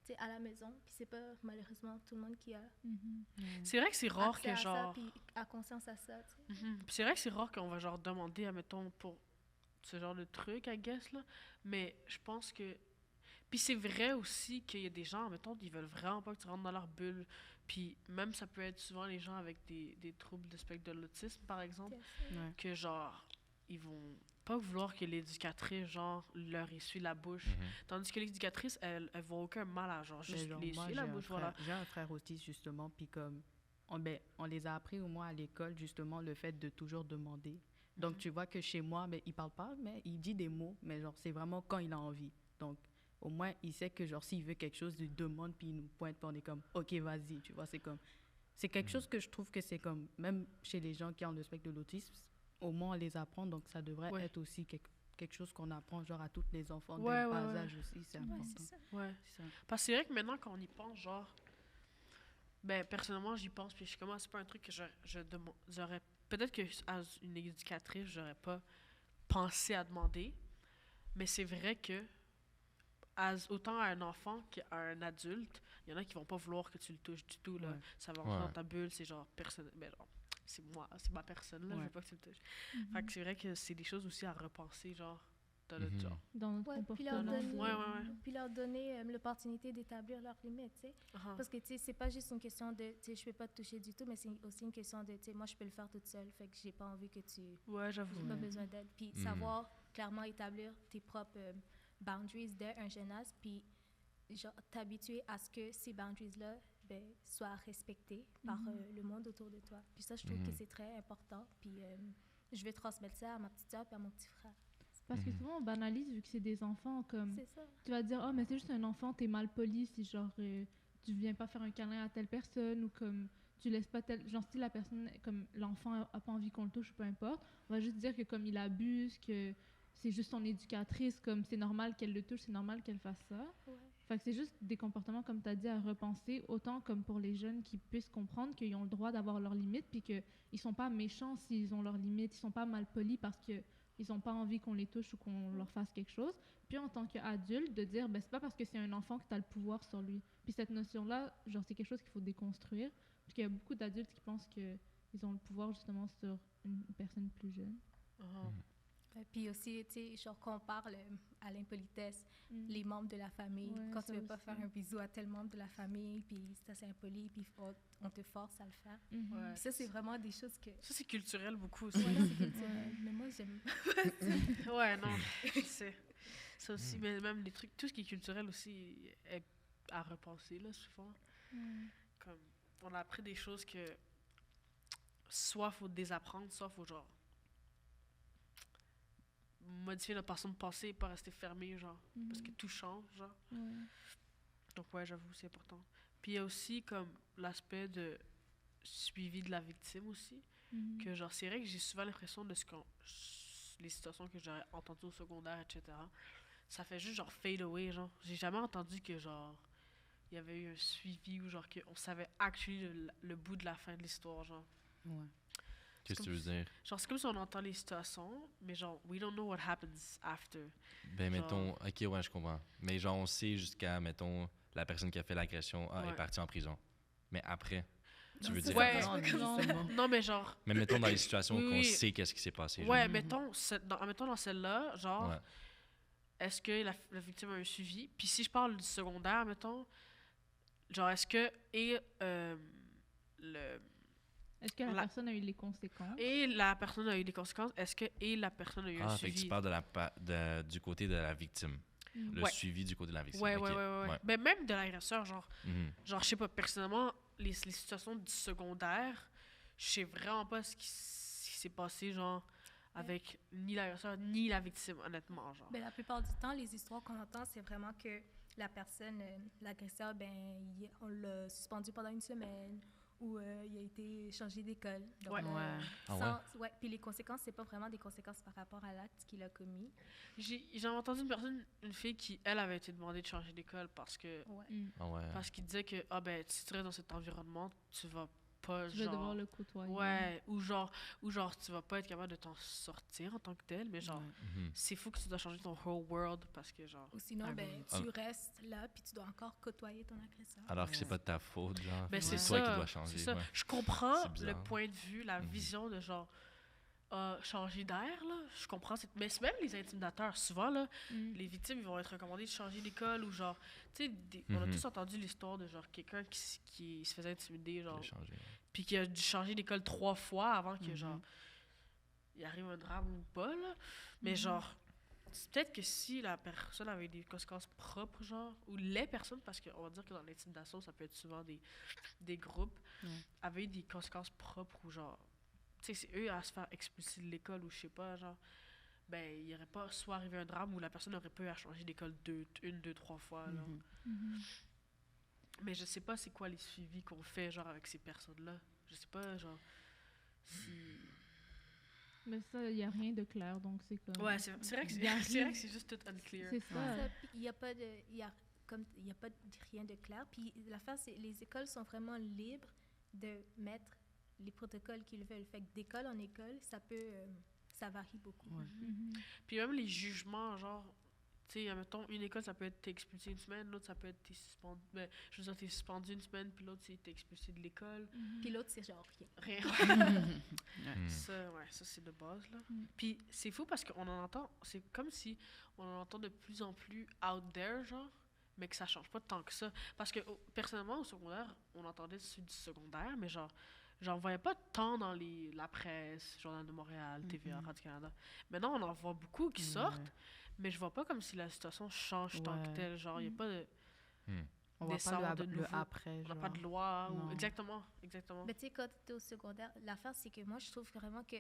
tu sais, à la maison. Puis c'est pas, malheureusement, tout le monde qui a C'est vrai que c'est rare que, genre... ça, puis a conscience à ça, tu sais. Puis c'est vrai que c'est rare qu'on va, genre, demander, admettons, pour ce genre de truc, I guess, là. Mais je pense que... Puis c'est vrai aussi qu'il y a des gens, mettons, ils veulent vraiment pas que tu rentres dans leur bulle. Puis même, ça peut être souvent les gens avec des troubles de spectre de l'autisme, par exemple, que, genre, ils vont pas vouloir que l'éducatrice, genre, leur essuie la bouche. Tandis que l'éducatrice, elle voit aucun mal à, genre, juste les essuyer la bouche, voilà. J'ai un frère autiste, justement, puis comme... On les a appris, au moins, à l'école, justement, le fait de toujours demander. Donc, tu vois que chez moi, ben, il parle pas, mais il dit des mots, mais genre, c'est vraiment quand il a envie. Donc, au moins, il sait que, genre, s'il veut quelque chose, il demande, puis il nous pointe, puis on est comme, OK, vas-y, tu vois, c'est comme... C'est quelque chose que je trouve que c'est comme, même chez les gens qui ont le spectre de l'autisme, au moins, on les apprend, donc ça devrait être aussi quelque chose qu'on apprend, genre, à tous les enfants, dès le bas âge aussi, c'est important. C'est ça. C'est ça. Parce que c'est vrai que maintenant, quand on y pense, genre... Ben, personnellement, j'y pense, puis je suis comme, c'est pas un truc que j'aurais... Peut-être que as une éducatrice, j'aurais pas pensé à demander, mais c'est vrai que autant à un enfant qu'à un adulte, il y en a qui vont pas vouloir que tu le touches du tout, là. Ça va rentrer dans ta bulle, c'est genre personne... Ben, genre, c'est moi, c'est ma personne, là, je veux pas que tu le touches. Fait que c'est vrai que c'est des choses aussi à repenser, genre, dans notre genre. Dans notre comportement. Puis leur donner l'opportunité d'établir leurs limites, tu sais. Parce que, tu sais, c'est pas juste une question de, tu sais, je peux pas te toucher du tout, mais c'est aussi une question de, tu sais, moi, je peux le faire toute seule, fait que j'ai pas envie que tu... j'avoue. J'ai pas besoin d'aide. Puis savoir clairement établir tes propres boundaries dès un jeune âge, puis genre t'habituer à ce que ces boundaries-là, ben, soient respectées par le monde autour de toi. Puis ça, je trouve que c'est très important. Puis je vais transmettre ça à ma petite sœur puis à mon petit frère. Parce que souvent, on banalise vu que c'est des enfants, comme... C'est ça. Tu vas dire, mais c'est juste un enfant, t'es mal poli si, genre, tu viens pas faire un câlin à telle personne, ou comme, tu laisses pas telle... Genre, si la personne, comme, l'enfant a pas envie qu'on le touche, peu importe, on va juste dire que, comme, il abuse, que c'est juste son éducatrice, comme, c'est normal qu'elle le touche, c'est normal qu'elle fasse ça. Fait que c'est juste des comportements, comme tu as dit, à repenser, autant comme pour les jeunes qui puissent comprendre qu'ils ont le droit d'avoir leurs limites, puis qu'ils sont pas méchants s'ils ont leurs limites, ils sont pas mal polis parce que ils n'ont pas envie qu'on les touche ou qu'on leur fasse quelque chose. Puis en tant qu'adulte, de dire, ben c'est pas parce que c'est un enfant que tu as le pouvoir sur lui. Puis cette notion-là, genre, c'est quelque chose qu'il faut déconstruire. Parce qu'il y a beaucoup d'adultes qui pensent qu'ils ont le pouvoir justement sur une personne plus jeune. Puis aussi, tu sais, genre qu'on parle à l'impolitesse, les membres de la famille. Quand tu veux pas faire un bisou à tel membre de la famille, puis ça c'est impoli, puis on te force à le faire. Puis ça, c'est vraiment des choses que... Ça, c'est culturel beaucoup aussi. c'est culturel. Mais moi, j'aime non, je sais. Ça aussi, mais même les trucs, tout ce qui est culturel aussi est à repenser, là, souvent. Comme, on a appris des choses que soit faut désapprendre, soit faut, genre, modifier notre façon de penser et pas rester fermé, genre, parce que tout change, genre. Donc, j'avoue, c'est important. Puis il y a aussi, comme, l'aspect de suivi de la victime aussi, que, genre, c'est vrai que j'ai souvent l'impression de les situations que j'aurais entendues au secondaire, etc., ça fait juste, genre, fade away, genre. J'ai jamais entendu que, genre, il y avait eu un suivi ou, genre, qu'on savait actually le bout de la fin de l'histoire, genre. Qu'est-ce que tu veux dire? Genre, c'est comme si on entend les situations, mais genre, we don't know what happens after. Ben, mettons, ok, je comprends. Mais genre, on sait jusqu'à, mettons, la personne qui a fait l'agression est partie en prison. Mais après, tu veux dire... Non, mais genre... Mais mettons dans les situations qu'on sait qu'est-ce qui s'est passé. Genre. Mettons dans celle-là, genre, est-ce que la victime a un suivi? Puis si je parle du secondaire, mettons, genre, est-ce que... Est-ce que la personne a eu les conséquences? Et la personne a eu des conséquences. Est-ce que la personne a eu un suivi? Fait que tu parles du côté de la victime. le suivi du côté de la victime. Ouais. Mais même de l'agresseur, genre, je sais pas, personnellement, les situations du secondaire, je sais vraiment pas ce qui s'est passé, genre, avec ni l'agresseur ni la victime, honnêtement, genre. Ben, la plupart du temps, les histoires qu'on entend, c'est vraiment que la personne, l'agresseur, on l'a suspendu pendant une semaine ou il a été changé d'école. Donc, puis les conséquences, c'est pas vraiment des conséquences par rapport à l'acte qu'il a commis. J'ai entendu une fille qui, elle, avait été demandée de changer d'école parce que parce qu'il disait que si tu restes dans cet environnement, tu vas pas tu vas devoir le côtoyer. Ou genre tu vas pas être capable de t'en sortir en tant que tel, mais genre c'est fou que tu dois changer ton whole world parce que genre ou sinon tu restes là puis tu dois encore côtoyer ton agresseur alors que c'est pas de ta faute, genre c'est toi qui dois changer. Je comprends le point de vue, la vision de genre changer d'air, là, je comprends. Mais c'est même les intimidateurs, souvent, là, les victimes, ils vont être recommandés de changer d'école ou genre, tu sais, on a tous entendu l'histoire de genre quelqu'un qui se faisait intimider, genre, puis qui a dû changer d'école 3 fois avant que, genre, il arrive un drame ou pas, là. Mais genre, c'est peut-être que si la personne avait des conséquences propres, genre, ou les personnes, parce qu'on va dire que dans l'intimidation, ça peut être souvent des groupes, avaient des conséquences propres ou genre, tu sais, c'est eux à se faire expulser de l'école ou je sais pas, genre, il n'y aurait pas soit arrivé un drame où la personne aurait pu changer d'école 1, 2, 3 fois, là. Mais je sais pas c'est quoi les suivis qu'on fait, genre, avec ces personnes-là. Je sais pas, genre, si... Mais ça, il n'y a rien de clair, donc c'est comme... Ouais, c'est vrai que c'est juste tout unclear. C'est ça. Il n'y a pas de rien de clair. Puis l'affaire, c'est les écoles sont vraiment libres de mettre les protocoles qu'ils veulent. Fait que d'école en école, ça varie beaucoup. Puis même les jugements, genre, tu sais, mettons, une école, ça peut être t'es expulsé une semaine, l'autre, ça peut être t'es suspendu. Je veux dire, t'es suspendu une semaine, puis l'autre, c'est t'es expulsé de l'école. Puis l'autre, c'est genre rien. Ça, c'est de base, là. Puis c'est fou parce qu'on en entend, c'est comme si on en entend de plus en plus out there, genre, mais que ça change pas tant que ça. Parce que, personnellement, au secondaire, on entendait ceux du secondaire, mais genre, j'en voyais pas tant dans la presse, Journal de Montréal, TVA, Radio-Canada. Maintenant, on en voit beaucoup qui sortent, mais je vois pas comme si la situation change tant que telle. Genre, il n'y a pas de... On voit pas le après. On n'a pas de loi. Ou... Exactement. Mais tu sais, quand tu es au secondaire, l'affaire, c'est que moi, je trouve vraiment que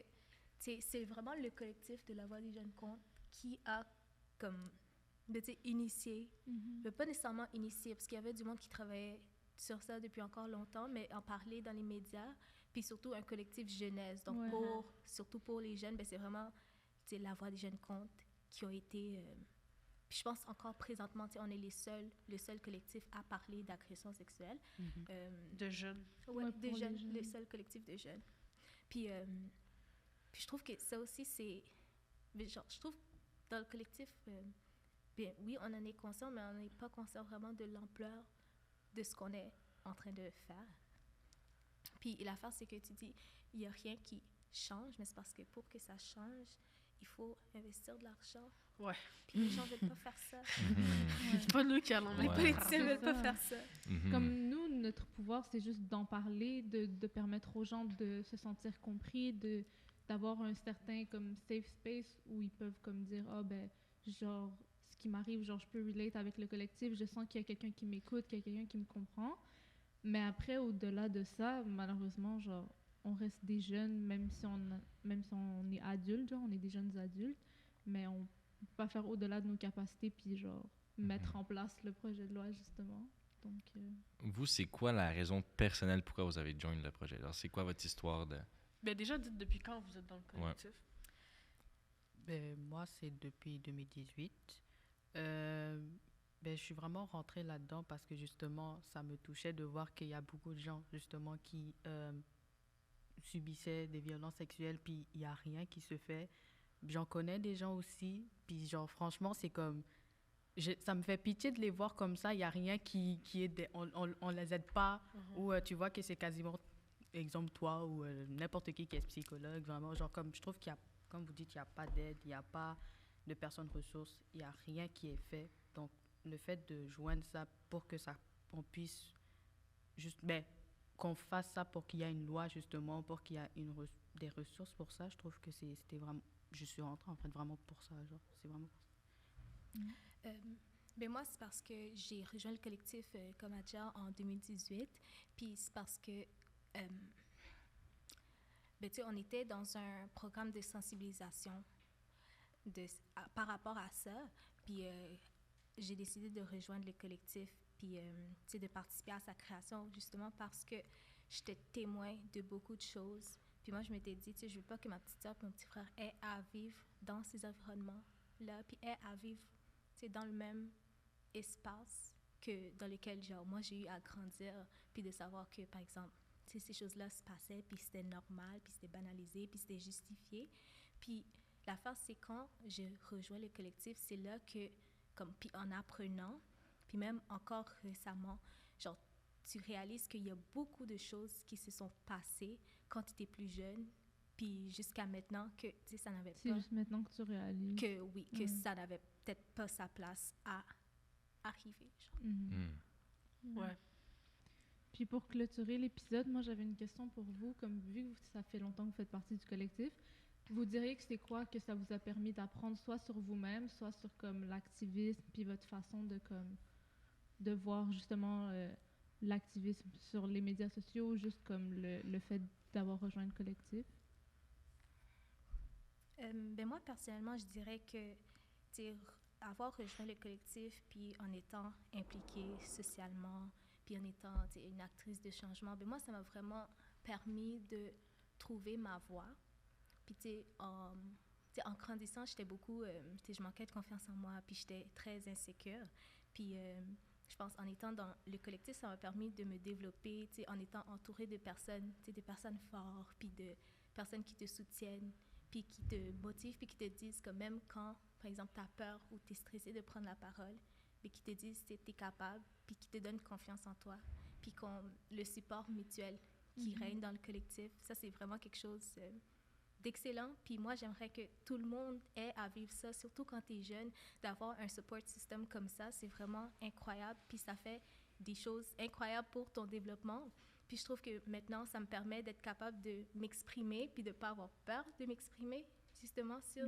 c'est vraiment le collectif de la Voix des jeunes comptes qui a comme initié, mais pas nécessairement initié, parce qu'il y avait du monde qui travaillait sur ça depuis encore longtemps, mais en parler dans les médias, puis surtout un collectif jeunesse. Donc, surtout pour les jeunes, c'est vraiment la Voix des jeunes comptes qui ont été... puis je pense encore présentement, on est le seul collectif à parler d'agression sexuelle. De jeunes. Oui, des jeunes, le seul collectif de jeunes. Puis je trouve que ça aussi, c'est... Genre, je trouve dans le collectif, oui, on en est conscient, mais on n'est pas conscient vraiment de l'ampleur de ce qu'on est en train de faire. Puis l'affaire, c'est que tu dis, il n'y a rien qui change, mais c'est parce que pour que ça change, il faut investir de l'argent. Ouais. Puis les gens ne veulent pas faire ça. C'est pas nous qui allons Les politiciens ne veulent pas faire ça. Comme nous, notre pouvoir, c'est juste d'en parler, de permettre aux gens de se sentir compris, d'avoir un certain comme safe space où ils peuvent comme dire genre ce qui m'arrive, genre je peux relate avec le collectif, je sens qu'il y a quelqu'un qui m'écoute, qu'il y a quelqu'un qui me comprend. Mais après, au-delà de ça, malheureusement, genre on reste des jeunes, même si on est adulte, genre on est des jeunes adultes, mais on peut pas faire au-delà de nos capacités puis genre mettre en place le projet de loi justement. Donc vous, c'est quoi la raison personnelle pourquoi vous avez joint le projet? Alors, c'est quoi votre histoire de... déjà, dites depuis quand vous êtes dans le collectif? Moi, c'est depuis 2018. Je suis vraiment rentrée là-dedans parce que justement, ça me touchait de voir qu'il y a beaucoup de gens justement qui subissaient des violences sexuelles, puis il n'y a rien qui se fait. J'en connais des gens aussi, puis genre franchement, c'est comme... ça me fait pitié de les voir comme ça, il n'y a rien qui est... on les aide pas, ou tu vois que c'est quasiment, exemple toi, ou n'importe qui est psychologue, vraiment, genre comme je trouve qu'il y a, comme vous dites, il n'y a pas d'aide, il n'y a pas de personnes ressources, il n'y a rien qui est fait. Donc, le fait de joindre ça pour que on puisse juste... qu'on fasse ça pour qu'il y ait une loi, justement, pour qu'il y ait des ressources pour ça, je trouve que c'était vraiment... Je suis rentrée, en fait, vraiment pour ça, genre, c'est vraiment pour Ben moi, c'est parce que j'ai rejoint le collectif Comadja en 2018. Puis c'est parce que, ben, tu sais, on était dans un programme de sensibilisation par rapport à ça. Puis j'ai décidé de rejoindre le collectif, puis tu sais, de participer à sa création, justement parce que j'étais témoin de beaucoup de choses. Puis moi, je m'étais dit, tu sais, je veux pas que ma petite soeur et mon petit frère aient à vivre dans ces environnements-là, puis aient à vivre, tu sais, dans le même espace que dans lequel, genre, moi, j'ai eu à grandir, puis de savoir que, par exemple, tu sais, ces choses-là se passaient, puis c'était normal, puis c'était banalisé, puis c'était justifié. Puis l'affaire, c'est quand je rejoins le collectif, c'est là que, comme, puis en apprenant, puis même encore récemment, genre, tu réalises qu'il y a beaucoup de choses qui se sont passées quand tu étais plus jeune, puis jusqu'à maintenant que, tu sais, ça n'avait pas... C'est juste maintenant que tu réalises. Que oui, que ça n'avait peut-être pas sa place à arriver, genre. Ouais. Puis pour clôturer l'épisode, moi, j'avais une question pour vous. Comme vu que ça fait longtemps que vous faites partie du collectif, vous diriez que c'est quoi que ça vous a permis d'apprendre, soit sur vous-même, soit sur comme l'activisme, puis votre façon de comme de voir justement l'activisme sur les médias sociaux, juste comme le fait d'avoir rejoint le collectif? Ben moi, personnellement, je dirais que, tu sais, avoir rejoint le collectif, puis en étant impliquée socialement, puis en étant, tu sais, une actrice de changement, ben moi, ça m'a vraiment permis de trouver ma voie. Puis, tu sais, en grandissant, j'étais beaucoup, tu sais, je manquais de confiance en moi, puis j'étais très insécure. Puis, je pense, en étant dans le collectif, ça m'a permis de me développer, tu sais, en étant entourée de personnes, tu sais, des personnes fortes, puis de personnes qui te soutiennent, puis qui te motivent, puis qui te disent que même quand, par exemple, tu as peur ou tu es stressé de prendre la parole, mais qui te disent que tu es capable, puis qui te donnent confiance en toi, puis le support mutuel qui règne dans le collectif, ça, c'est vraiment quelque chose d'excellent. Puis moi, j'aimerais que tout le monde ait à vivre ça, surtout quand tu es jeune, d'avoir un support system comme ça, c'est vraiment incroyable, puis ça fait des choses incroyables pour ton développement. Puis je trouve que maintenant, ça me permet d'être capable de m'exprimer, puis de ne pas avoir peur de m'exprimer, justement, sur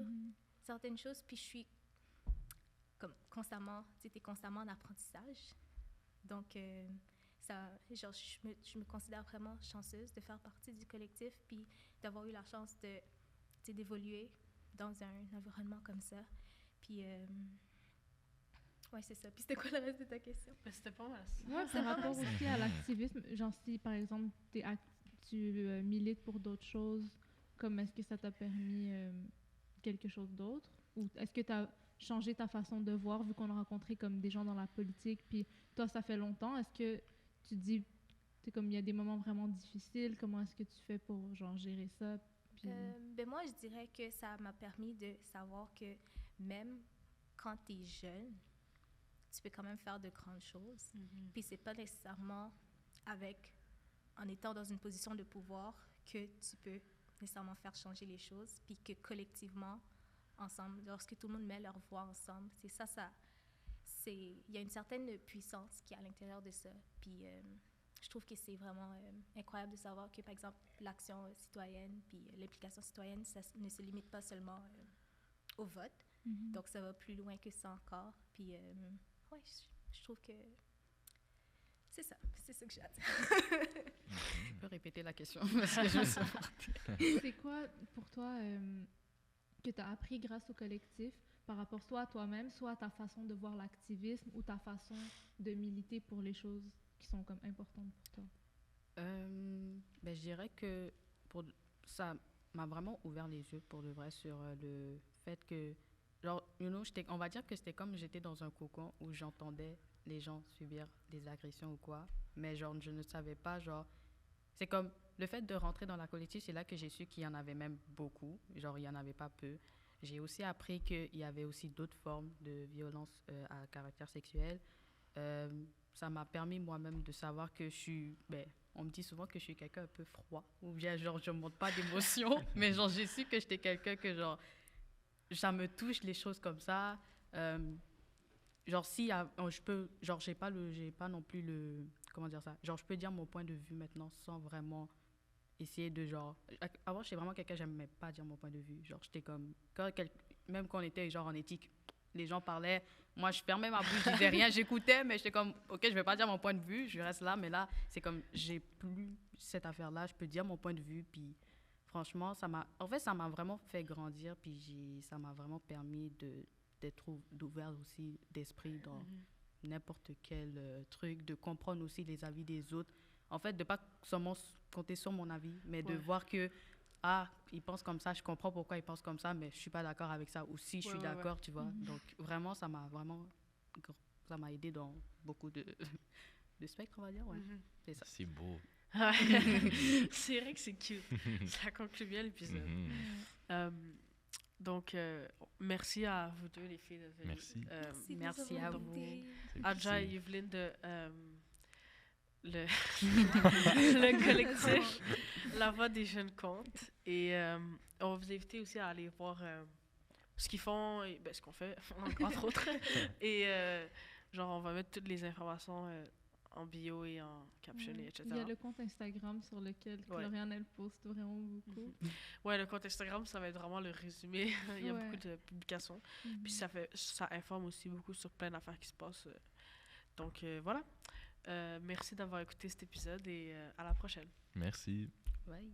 certaines choses. Puis je suis comme constamment, tu sais, t'es constamment en apprentissage. Donc, ça, genre, je me considère vraiment chanceuse de faire partie du collectif, puis d'avoir eu la chance de, tu sais, d'évoluer dans un environnement comme ça. Puis, ouais, c'est ça. Puis c'était quoi le reste de ta question? Ben, c'était pas mal ça. Ouais, par rapport aussi à l'activisme, genre si par exemple tu milites pour d'autres choses, comme est-ce que ça t'a permis quelque chose d'autre? Ou est-ce que tu as changé ta façon de voir vu qu'on a rencontré comme des gens dans la politique, puis toi ça fait longtemps, est-ce que tu dis, c'est comme il y a des moments vraiment difficiles, comment est-ce que tu fais pour genre gérer ça? Puis... ben moi, je dirais que ça m'a permis de savoir que même quand tu es jeune, tu peux quand même faire de grandes choses. Puis c'est pas nécessairement en étant dans une position de pouvoir que tu peux nécessairement faire changer les choses, puis que collectivement, ensemble, lorsque tout le monde met leur voix ensemble, c'est ça, il y a une certaine puissance qui est à l'intérieur de ça. Puis je trouve que c'est vraiment incroyable de savoir que, par exemple, l'action citoyenne, puis l'implication citoyenne, ça ne se limite pas seulement au vote. Donc ça va plus loin que ça encore. Puis ouais, je trouve que c'est ça que j'ai à dire. Tu peux répéter la question parce que je me suis C'est quoi pour toi que tu as appris grâce au collectif par rapport soit à toi-même, soit à ta façon de voir l'activisme ou ta façon de militer pour les choses qui sont comme importantes pour toi? Ben, je dirais que ça m'a vraiment ouvert les yeux pour de vrai sur le fait que, genre, on va dire que c'était comme j'étais dans un cocon où j'entendais les gens subir des agressions ou quoi, mais genre, je ne savais pas, genre, c'est comme le fait de rentrer dans la collective, c'est là que j'ai su qu'il y en avait même beaucoup, genre, il n'y en avait pas peu. J'ai aussi appris qu'il y avait aussi d'autres formes de violence à caractère sexuel. Ça m'a permis moi-même de savoir que on me dit souvent que je suis quelqu'un un peu froid, ou bien genre je ne montre pas d'émotion, mais genre j'ai su que j'étais quelqu'un que genre ça me touche les choses comme ça. Genre si je peux, genre j'ai pas non plus comment dire ça, genre je peux dire mon point de vue maintenant sans vraiment essayer de genre, avant j'étais vraiment quelqu'un, j'aimais pas dire mon point de vue, genre j'étais comme même quand on était genre en éthique, les gens parlaient, moi, je fermais ma bouche, je disais rien, j'écoutais, mais j'étais comme, OK, je vais pas dire mon point de vue, je reste là, mais là, c'est comme, j'ai plus cette affaire-là, je peux dire mon point de vue, puis franchement, ça m'a vraiment fait grandir, puis ça m'a vraiment permis d'ouvert aussi d'esprit dans n'importe quel truc, de comprendre aussi les avis des autres. En fait, de pas seulement compter sur mon avis, mais de voir que, il pense comme ça, je comprends pourquoi il pense comme ça, mais je suis pas d'accord avec ça. Ou si je suis d'accord, tu vois. Donc, vraiment, ça m'a aidé dans beaucoup de spectres, on va dire, ouais. C'est ça. C'est beau. C'est vrai que c'est cute. Ça conclut bien l'épisode. Donc, merci à vous deux, les filles. Merci. Merci à vous. Adja et Yveline de le collectif La Voix des Jeunes Contes. Et on va vous inviter aussi à aller voir ce qu'ils font, et, ce qu'on fait, entre autres. Et genre, on va mettre toutes les informations en bio et en caption, etc. Il y a le compte Instagram sur lequel Cloriane, elle poste vraiment beaucoup. Ouais, le compte Instagram, ça va être vraiment le résumé. Il y a beaucoup de publications. Puis ça informe aussi beaucoup sur plein d'affaires qui se passent. Donc voilà. Merci d'avoir écouté cet épisode et à la prochaine. Merci. Bye.